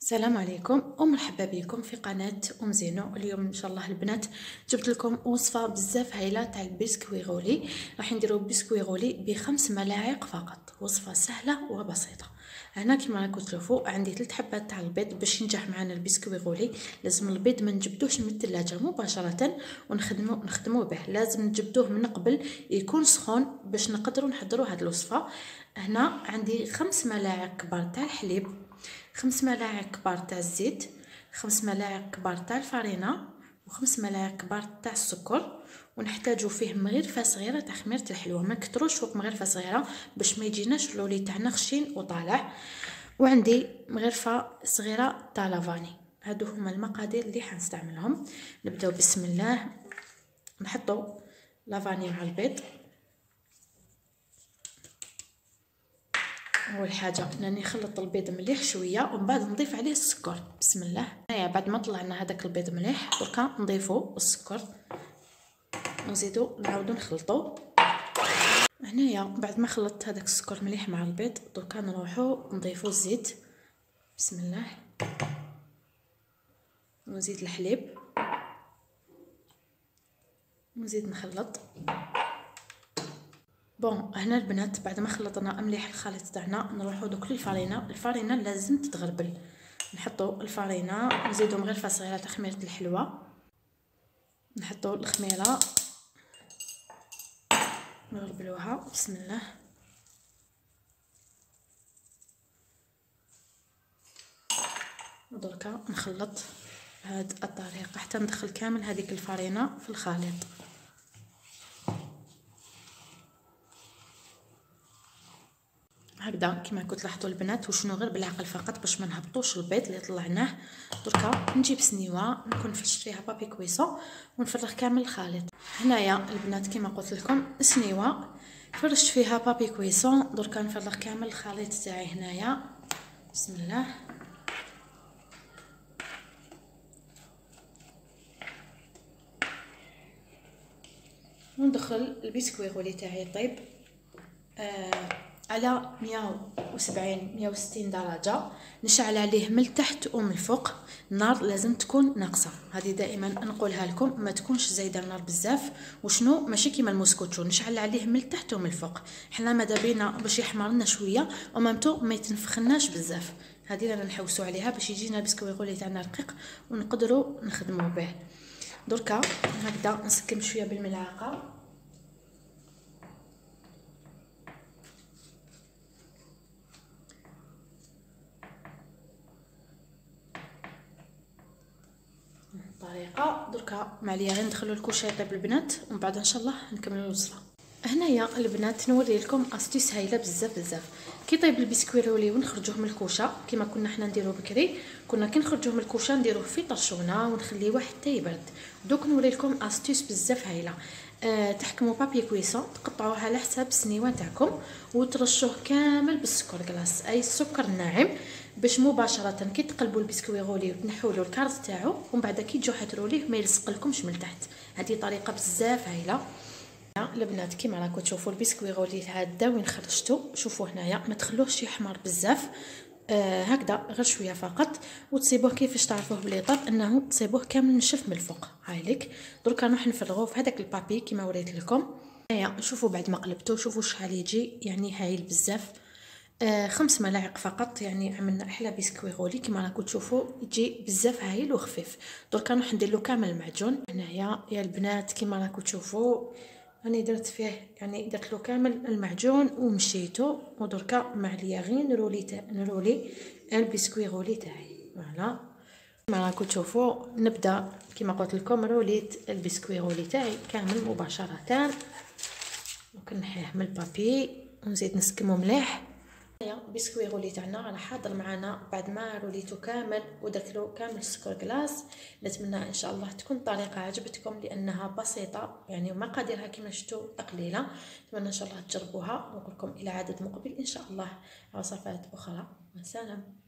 السلام عليكم ومرحبا بكم في قناه زينو. اليوم ان شاء الله البنات جبت لكم وصفه بزاف هايله تاع البسكوي غولي. راح نديرو بسكوي غولي ب5 ملاعق فقط، وصفه سهله وبسيطه. هنا كما راكم تشوفوا عندي 3 حبات تاع البيض. باش ينجح معنا البسكوي غولي لازم البيض ما نجبدوش من الثلاجه مباشره ونخدموا به، لازم نجبدوه من قبل يكون سخون باش نقدروا نحضروا هذه الوصفه. هنا عندي 5 ملاعق كبار تاع الحليب، 5 ملاعق كبار تاع الزيت، 5 ملاعق كبار تاع الفرينه، و5 ملاعق كبار تاع السكر. ونحتاجو فيه مغرفه صغيره تاع خميره الحلوى، ما كتروش فوق مغرفه صغيره باش ما يجيناش اللولي تاعنا خشين وطالع. وعندي مغرفه صغيره تاع لافاني. هادو هما المقادير اللي حنستعملهم. نبداو بسم الله، نحطو لافاني مع البيض. اول حاجه انني نخلط البيض مليح شويه ومن بعد نضيف عليه السكر. بسم الله. هيا بعد ما طلعنا هذاك البيض مليح دركا نضيفو السكر ونزيدو نعاودو نخلطو. هنايا بعد ما خلطت هذاك السكر مليح مع البيض دركا نروحو نضيفو الزيت. بسم الله. ونزيد الحليب ونزيد نخلط. بون هنا البنات بعد ما خلطنا مليح الخليط تاعنا نروحو دوك الفرينه لازم تتغربل. نحطو الفرينه نزيدو مغرفه صغيره تاع خميره الحلوى، نحطو الخميره نغربلوها. بسم الله. ودركا نخلط بهاد الطريقه حتى ندخل كامل هذيك الفرينه في الخليط. هكذا كما كنت تلاحظوا البنات، وشنو غير بالعقل فقط باش ما نهبطوش البيض اللي طلعناه. دركا نجيب سنيوه نكون فرشت فيها بابي كويسون ونفرغ كامل الخليط. هنايا البنات كما قلت لكم سنيوه فرشت فيها بابي كويسون. دركا نفرغ كامل الخليط تاعي هنايا. بسم الله. وندخل البسكوي غولي تاعي يطيب على 170 160 درجه. نشعل عليه من التحت ومن الفوق. النار لازم تكون ناقصه، هذه دائما نقولها لكم، ما تكونش زايده النار بزاف. وشنو ماشي كيما الموسكوتشو نشعل عليه من التحت ومن الفوق. حنا ماذا بينا باش يحمر لنا شويه ومامتو ما يتنفخناش بزاف. هذه رانا نحوسو عليها باش يجينا بسكوي غولي تاعنا رقيق ونقدروا نخدموا به. دركا هكذا نسكم شويه بالملعقه. طريقه دركا معليا غير ندخلو الكوشه يطيب البنات ومن بعد ان شاء الله نكملوا الوصفه. هنايا البنات نوري لكم استيس هايله بزاف. كي طيب البسكوي غولي ونخرجوه من الكوشه كما كنا حنا نديرو بكري، كنا كي نخرجوه من الكوشه نديروه في طرشونه ونخليوه حتى يبرد. دوك نوري لكم استيس بزاف هايله. تحكموا بابي كويسون تقطعوه على حساب السنيوه تاعكم وترشوه كامل بالسكر كلاص، اي السكر الناعم، باش مباشره كي تقلبوا البسكوي غولي وتنحوا له الكارت تاعو ومن بعد كي تجوا حتروا ليه ما يلصق لكمش من تحت. هذه طريقه بزاف هايله. البنات كيما راكم تشوفوا البسكوي غولي هذا وين خرجته، شوفوا هنايا ما تخلوهش يحمر بزاف. هكذا غير شويه فقط. وتصيبوه كيفاش تعرفوه بلي طاب، انه تصيبوه كامل نشف من الفوق. هايليك دركا نروح نفرغوه في هذاك البابي كيما وريت لكم. هيا شوفوا بعد ما قلبته شوفوا شحال يجي، يعني هايل بزاف. 5 ملاعق فقط، يعني عملنا احلى بسكوي غولي كيما راكم تشوفوا يجي بزاف هايل وخفيف. دركا نروح ندير له كامل المعجون. هنايا يا البنات كيما راكم تشوفوا راني درت فيه، يعني درت له كامل المعجون ومشيتو. ودركا معليا غير نرولي البسكوي غولي تاعي. فوالا كيما راكم تشوفوا نبدا كيما قلت لكم روليت البسكوي غولي تاعي كامل مباشره. وكنحيه من البابي ونزيد نسكمو مليح. هيا بسكوي غولي تاعنا راه حاضر معنا بعد ما روليتو كامل ودرت له كامل السكر كلاص. نتمنى ان شاء الله تكون الطريقه عجبتكم لانها بسيطه، يعني مقاديرها كما شفتوا قليله. نتمنى ان شاء الله تجربوها ونقول لكم الى عدد مقبل ان شاء الله وصفات اخرى. سلام.